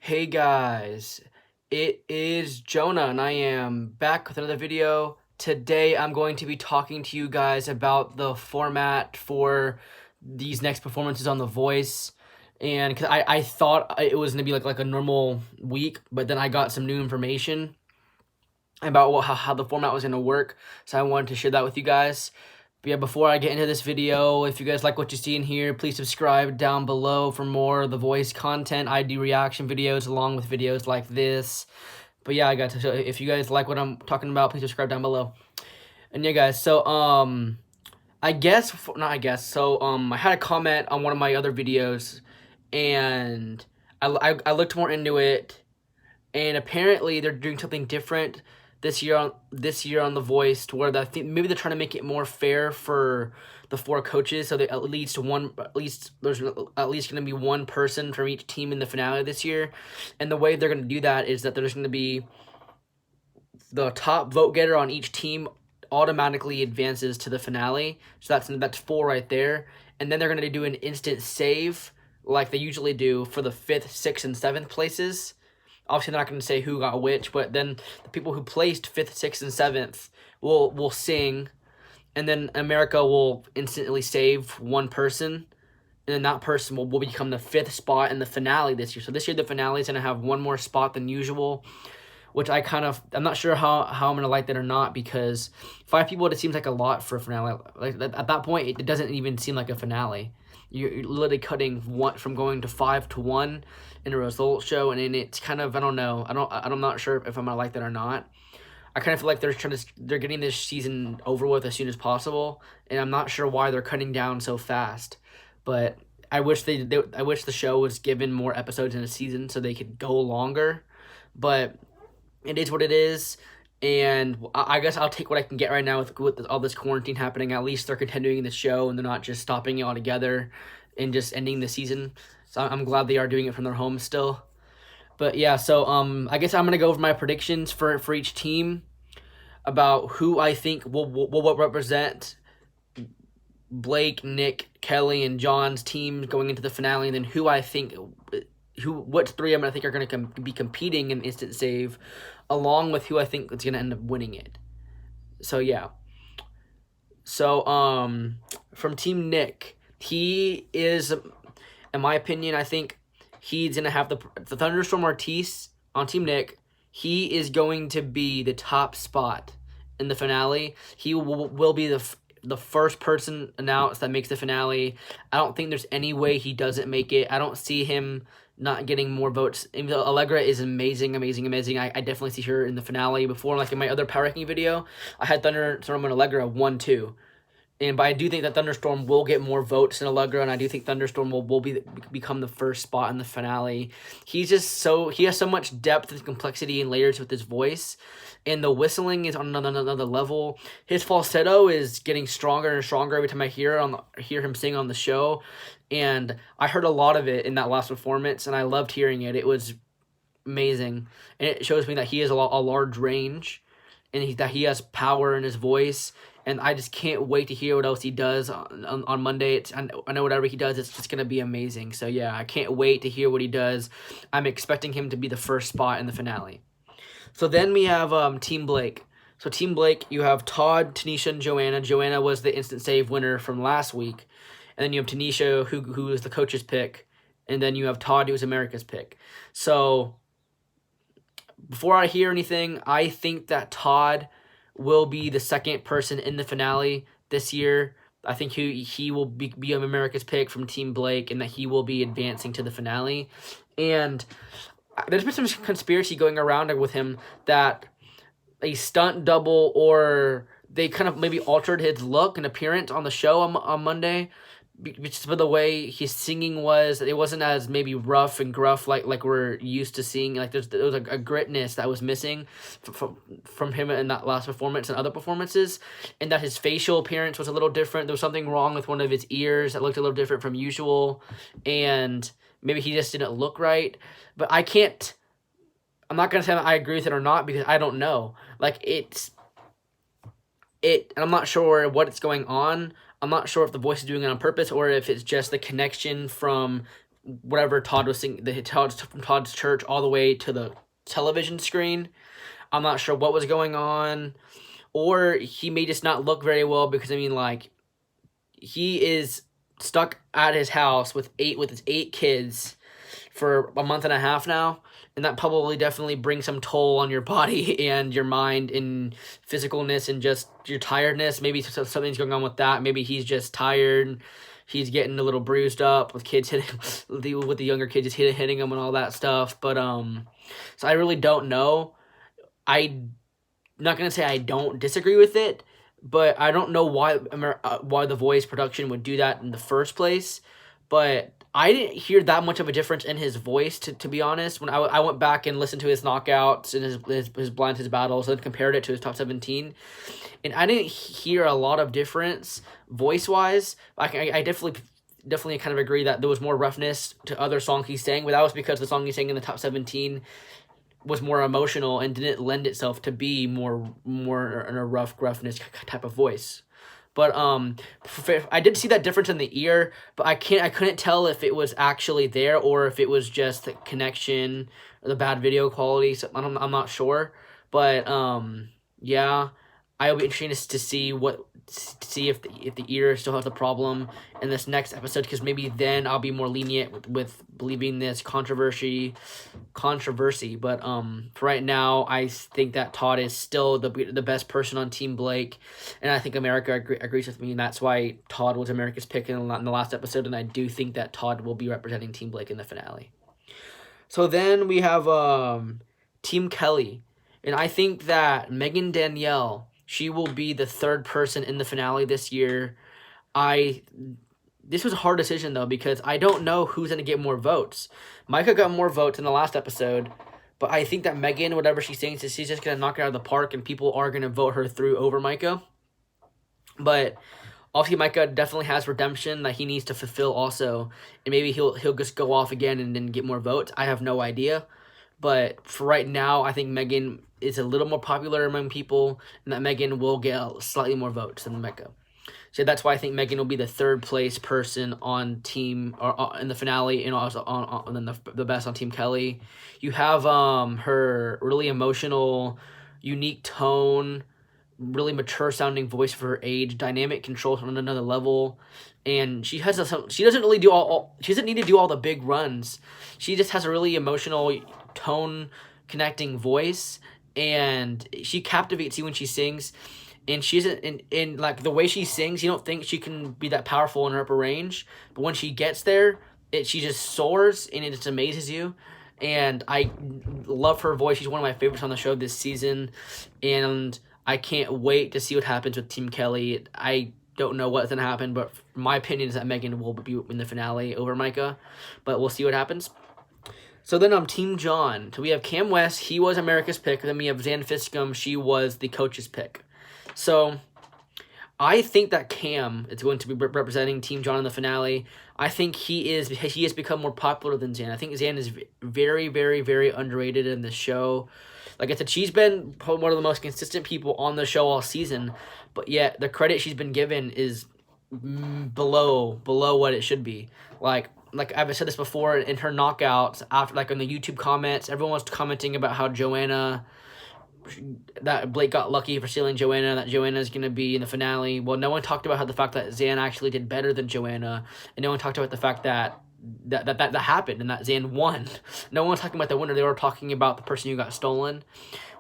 Hey guys, it is Jonah and I am back with another video. Today I'm going to be talking to you guys about the format for these next performances on The Voice. And because I thought it was going to be like a normal week, but then I got some new information about how the format was going to work. So I wanted to share that with you guys. But yeah, before I get into this video, if you guys like what you see in here, please subscribe down below for more The Voice content. I do reaction videos along with videos like this. But yeah, if you guys like what I'm talking about, please subscribe down below. And yeah, guys, so I had a comment on one of my other videos, and I looked more into it, and apparently they're doing something different this year on The Voice, to where I think maybe they're trying to make it more fair for the four coaches, so that there's at least going to be one person from each team in the finale this year. And the way they're going to do that is that there's going to be the top vote getter on each team automatically advances to the finale. So that's four right there. And then they're going to do an instant save like they usually do for the 5th, 6th, and 7th places. Obviously, they're not going to say who got which, but then the people who placed 5th, 6th, and 7th will sing, and then America will instantly save one person, and then that person will become the 5th spot in the finale this year. So this year, the finale is going to have one more spot than usual, which I'm not sure how I'm going to like that or not, because 5 people, it seems like a lot for a finale. Like at that point, it doesn't even seem like a finale. You're literally cutting one from going to 5 to 1 in a result show, and it's kind of, I don't know. I'm not sure if I'm gonna like that or not. I kind of feel like they're getting this season over with as soon as possible, and I'm not sure why they're cutting down so fast. But I wish I wish the show was given more episodes in a season so they could go longer. But it is what it is. And I guess I'll take what I can get right now with all this quarantine happening. At least they're continuing the show and they're not just stopping it altogether and just ending the season. So I'm glad they are doing it from their homes still. But yeah, so I guess I'm gonna go over my predictions for each team about who I think will represent Blake, Nick, Kelly, and John's teams going into the finale, and then what 3 I think are going to be competing in instant save, along with who I think is going to end up winning it. So yeah. So from Team Nick, he is, in my opinion, I think he's going to have the Thunderstorm Artis on Team Nick. He is going to be the top spot in the finale. He will be the first person announced that makes the finale. I don't think there's any way he doesn't make it. I don't see him not getting more votes. Even though Allegra is amazing. I definitely see her in the finale. Before, like in my other power ranking video, I had Thunderstorm and Allegra 1-2. But I do think that Thunderstorm will get more votes than Allegra, and I do think Thunderstorm will become the first spot in the finale. He has so much depth and complexity and layers with his voice, and the whistling is on another level. His falsetto is getting stronger and stronger every time I hear him sing on the show, and I heard a lot of it in that last performance, and I loved hearing it. It was amazing, and it shows me that he has a large range, and that he has power in his voice. And I just can't wait to hear what else he does on Monday. I know whatever he does, it's just going to be amazing. So, yeah, I can't wait to hear what he does. I'm expecting him to be the first spot in the finale. So then we have Team Blake. So Team Blake, you have Todd, Tanisha, and Joanna. Joanna was the instant save winner from last week. And then you have Tanisha, who is the coach's pick. And then you have Todd, who was America's pick. So before I hear anything, I think that Todd will be the second person in the finale this year. I think he will be America's pick from Team Blake, and that he will be advancing to the finale. And there's been some conspiracy going around with him that a stunt double, or they kind of maybe altered his look and appearance on the show on Monday, just for the way his singing was. It wasn't as maybe rough and gruff like we're used to seeing. Like there was a gritness that was missing from him in that last performance and other performances, and that his facial appearance was a little different. There was something wrong with one of his ears that looked a little different from usual, and maybe he just didn't look right. But I'm not gonna say I agree with it or not, because I don't know. Like and I'm not sure what's going on. I'm not sure if the voice is doing it on purpose, or if it's just the connection from whatever Todd was singing, from Todd's church all the way to the television screen. I'm not sure what was going on, or he may just not look very well because, I mean, like, he is stuck at his house with his 8 kids for a month and a half now, and that probably definitely brings some toll on your body and your mind and physicalness and just your tiredness. Maybe something's going on with that. Maybe he's just tired. He's getting a little bruised up with kids hitting with the younger kids just hitting him and all that stuff. But so I really don't know. I'm not gonna say I don't disagree with it, but I don't know why The Voice production would do that in the first place. But I didn't hear that much of a difference in his voice, to be honest. When I went back and listened to his knockouts and his blind his battles and compared it to his top 17, and I didn't hear a lot of difference voice wise. I definitely kind of agree that there was more roughness to other songs he sang, but that was because the song he sang in the top 17 was more emotional and didn't lend itself to be more in a roughness type of voice. But I did see that difference in the ear, but I couldn't tell if it was actually there or if it was just the connection or the bad video quality. So I'm not sure, but yeah, I'll be interested to see if the ear still has a problem in this next episode, because maybe then I'll be more lenient with believing this controversy. But for right now, I think that Todd is still the best person on Team Blake, and I think America agrees with me, and that's why Todd was America's pick in the last episode, and I do think that Todd will be representing Team Blake in the finale. So then we have Team Kelly, and I think that Megan Danielle, she will be the 3rd person in the finale this year. This was a hard decision, though, because I don't know who's going to get more votes. Micah got more votes in the last episode, but I think that Megan, whatever she sings, she's just going to knock it out of the park, and people are going to vote her through over Micah. But obviously, Micah definitely has redemption that he needs to fulfill also, and maybe he'll just go off again and then get more votes. I have no idea. But for right now, I think Megan is a little more popular among people, and that Megan will get slightly more votes than Micah. So that's why I think Megan will be the 3rd place person on team or in the finale, and also on the best on Team Kelly. You have her really emotional, unique tone, really mature sounding voice for her age, dynamic control on another level, and she doesn't need to do all the big runs. She just has a really emotional tone connecting voice, and she captivates you when she sings. And she's in like the way she sings, you don't think she can be that powerful in her upper range, but when she gets there, she just soars and it just amazes you. And I love her voice. She's one of my favorites on the show this season, and I can't wait to see what happens with Team Kelly. I don't know what's gonna happen, but my opinion is that Megan will be in the finale over Micah, but we'll see what happens. So then Team John. So we have Cam West. He was America's pick. Then we have Zan Fiskum. She was the coach's pick. So I think that Cam is going to be representing Team John in the finale. I think he has become more popular than Zan. I think Zan is very, very, very underrated in this show. Like I said, she's been one of the most consistent people on the show all season, but yet the credit she's been given is below what it should be. Like I've said this before, in her knockouts, after, like, in the YouTube comments, everyone was commenting about how that Blake got lucky for stealing Joanna, that Joanna's going to be in the finale. Well, no one talked about how the fact that Zan actually did better than Joanna, and no one talked about the fact that happened and that Zan won. No one was talking about the winner. They were talking about the person who got stolen,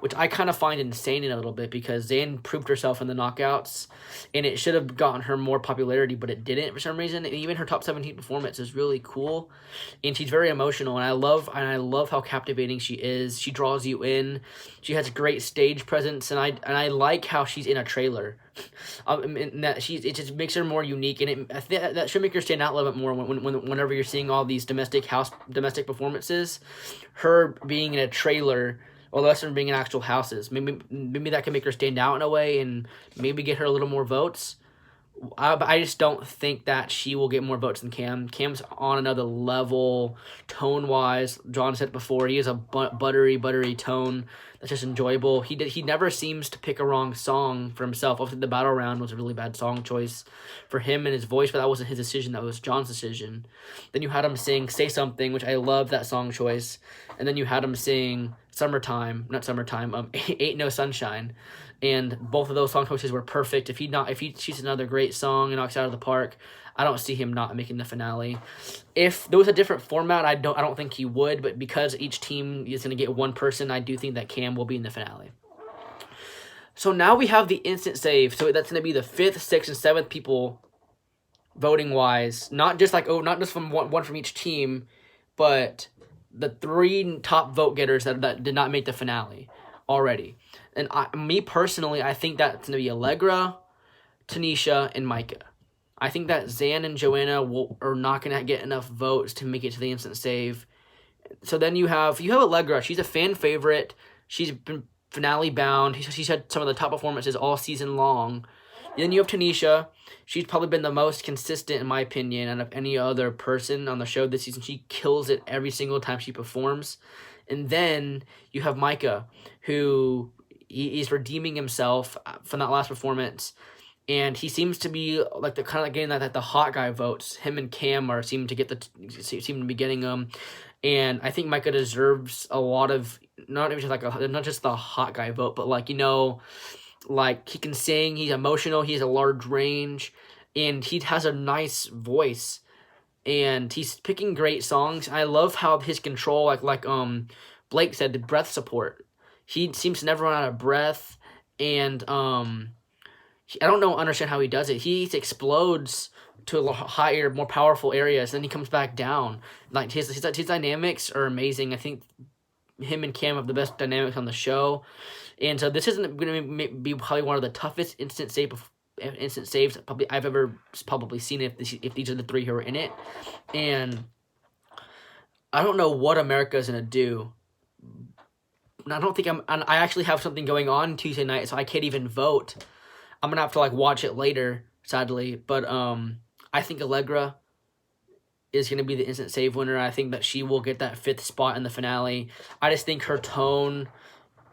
which I kind of find insane in a little bit, because Zan proved herself in the knockouts, and it should have gotten her more popularity, but it didn't for some reason. And even her top 17 performance is really cool, and she's very emotional, and I love how captivating she is. She draws you in. She has great stage presence, and I like how she's in a trailer. And that it just makes her more unique, and I think that should make her stand out a little bit more whenever you're seeing all these domestic performances. Her being in a trailer, or less than being in actual houses, maybe that can make her stand out in a way, and maybe get her a little more votes. I just don't think that she will get more votes than Cam. Cam's on another level, tone-wise. John said before, he has a buttery tone that's just enjoyable. He never seems to pick a wrong song for himself. Obviously, the Battle Round was a really bad song choice for him and his voice, but that wasn't his decision. That was John's decision. Then you had him sing Say Something, which I love that song choice. And then you had him sing Ain't No Sunshine. And both of those song choices were perfect. If he chooses another great song and knocks it out of the park, I don't see him not making the finale. If there was a different format, I don't think he would. But because each team is going to get one person, I do think that Cam will be in the finale. So now we have the instant save. So that's going to be the 5th, 6th, and 7th people voting wise. Not just from one from each team, but the 3 top vote getters that did not make the finale already. And me personally, I think that's going to be Allegra, Tanisha, and Micah. I think that Zan and Joanna are not going to get enough votes to make it to the instant save. So then you have Allegra. She's a fan favorite. She's been finale bound. She's had some of the top performances all season long. Then you have Tanisha. She's probably been the most consistent, in my opinion, out of any other person on the show this season. She kills it every single time she performs. And then you have Micah, who he's redeeming himself from that last performance. And he seems to be like the kind of getting that the hot guy votes. Him and Cam seem to be getting them. And I think Micah deserves a lot of not just the hot guy vote, but like he can sing, he's emotional, he has a large range, and he has a nice voice, and he's picking great songs. I love how his control, like Blake said, the breath support. He seems to never run out of breath, and I don't understand how he does it. He explodes to higher, more powerful areas, then he comes back down. Like his dynamics are amazing. I think him and Cam have the best dynamics on the show. And so this isn't going to be probably one of the toughest instant saves I've ever seen if these are the 3 who are in it. And I don't know what America is going to do. I don't think I actually have something going on Tuesday night, so I can't even vote. I'm going to have to watch it later, sadly. But I think Allegra is going to be the instant save winner. I think that she will get that 5th spot in the finale. I just think her tone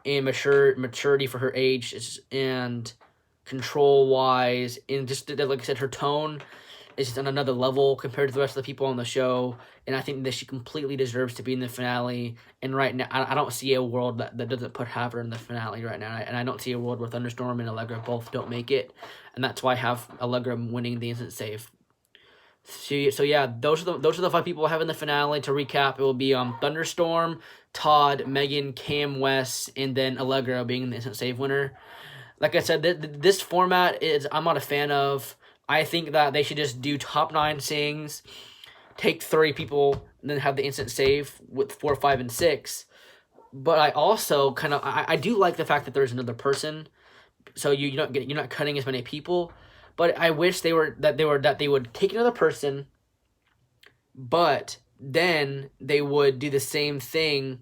and maturity for her age and control-wise, and just like I said, her tone is just on another level compared to the rest of the people on the show, and I think that she completely deserves to be in the finale. And right now, I don't see a world that doesn't have her in the finale right now, and I don't see a world where Thunderstorm and Allegra both don't make it, and that's why I have Allegra winning the instant save. So yeah, those are the 5 people I have in the finale. To recap, it will be Thunderstorm, Todd, Megan, Cam, Wes, and then Allegra being the instant save winner. Like I said, this format I'm not a fan of. I think that they should just do top 9 sings, take 3 people, and then have the instant save with 4, 5, and 6. But I also I do like the fact that there's another person, so you're not cutting as many people. But I wish they would take another person, but then they would do the same thing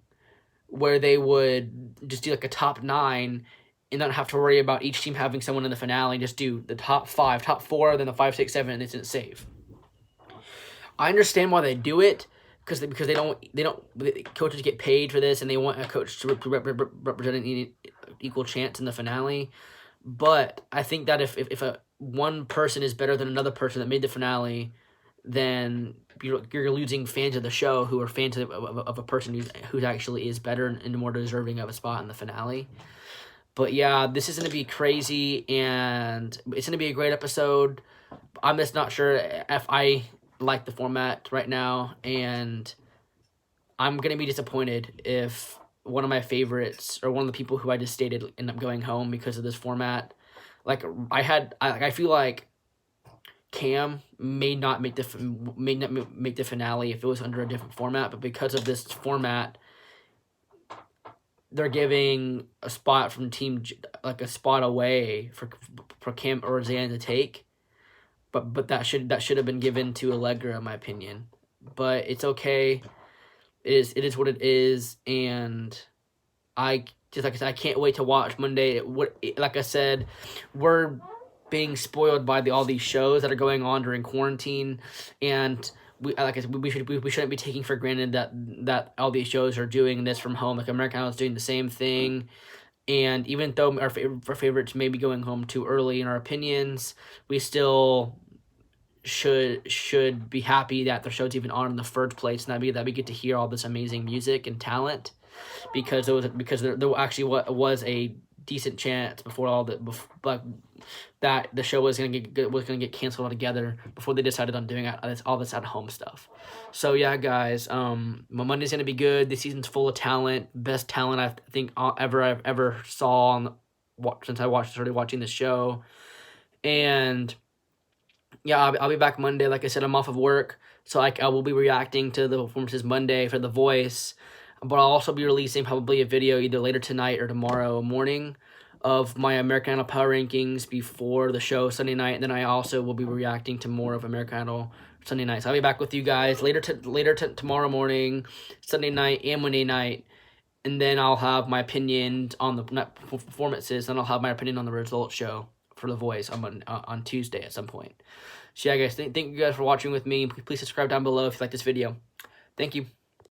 where they would just do like a top 9 and not have to worry about each team having someone in the finale. Just do the top 5, top 4, then the 5, 6, 7, and instant save. I understand why they do it because they don't coaches get paid for this, and they want a coach to represent an equal chance in the finale. But I think that if one person is better than another person that made the finale, then you're losing fans of the show who are fans of a person who actually is better and more deserving of a spot in the finale. But yeah, this is going to be crazy, and it's going to be a great episode. I'm just not sure if I like the format right now, and I'm going to be disappointed if one of my favorites or one of the people who I just stated end up going home because of this format. I feel like Cam may not make the finale if it was under a different format, but because of this format, they're giving a spot from team, like a spot away for Cam or Zan to take, but that should have been given to Allegra, in my opinion. But it's okay. It is what it is, and I can't wait to watch Monday. Like I said, we're being spoiled by all these shows that are going on during quarantine, and like I said, we shouldn't be taking for granted that all these shows are doing this from home. Like American Idol is doing the same thing, and even though our favorites may be going home too early in our opinions, we still should be happy that the show's even on in the first place, and that we get to hear all this amazing music and talent, because there actually was a decent chance before that the show was gonna get canceled altogether before they decided on doing all this at home stuff. So yeah, guys, Monday's gonna be good. This season's full of talent, best talent I think I've ever saw since I started watching this show, and yeah, I'll be back Monday. Like I said, I'm off of work, so I will be reacting to the performances Monday for The Voice, but I'll also be releasing probably a video either later tonight or tomorrow morning of my American Idol Power Rankings before the show Sunday night, and then I also will be reacting to more of American Idol Sunday night. So I'll be back with you guys later tomorrow morning, Sunday night, and Monday night, and then I'll have my opinion on the performances, and I'll have my opinion on the results show for The Voice on Tuesday at some point. So yeah, guys, thank you guys for watching with me. Please subscribe down below if you like this video. Thank you.